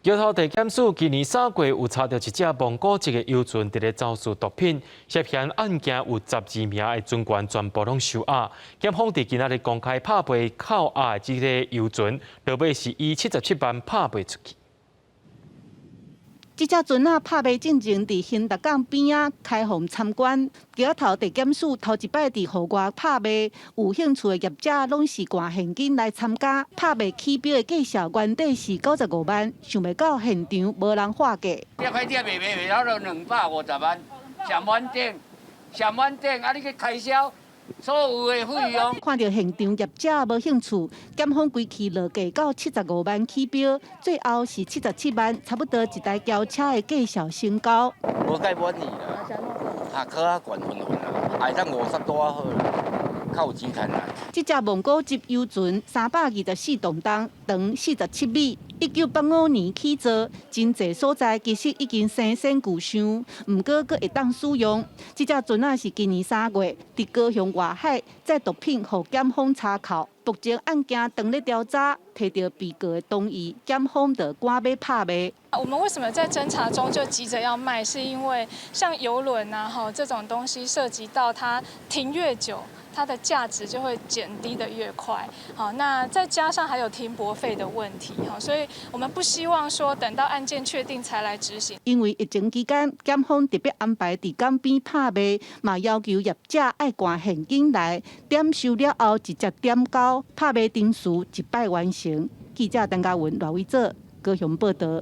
桥头地检署今年3月有查到一只蒙古籍的游船伫咧走私毒品，涉嫌案件有12名的船员全部拢受押。检方伫今仔日公开拍卖扣押的这个游船，落尾是以77万拍卖出去。 这只船啊，拍卖进前伫新达港边啊开放参观。桥头地检署头一摆伫户外拍卖，有兴趣的业者拢是换现金来参加。拍卖起标的价小原底是95万，想袂到现场无人划价。这块店卖到了250万，上万顶，啊！你去开销。 所有的费用，看到现场业者无兴趣，检方规期落价到75万起标，最后是77万，差不多一台轿车的价小升高。无介满意啦，下课啊，悬混啦，爱当50多啊好啦，较有钱赚啦。这只蒙古籍游船324吨重，长47米。 1985年起造，真济所在其实已经生鲜旧伤，毋过阁会当使用。这只船啊是今年3月伫高雄外海载毒品，互检方查扣。目前案件当咧调查，摕到被告的同意，检方就赶要拍卖。我们为什么在侦查中就急着要卖？是因为像邮轮啊，这种东西涉及到它停越久。 它的价值就会减低的越快，好，那再加上还有停泊费的问题，好，所以我们不希望说等到案件确定才来执行。因为疫情期间，检方特别安排伫港边拍卖，嘛要求业者爱挂现金来，点收了后直接点交，拍卖程序一摆完成。记者陈嘉文、赖伟哲高雄报道。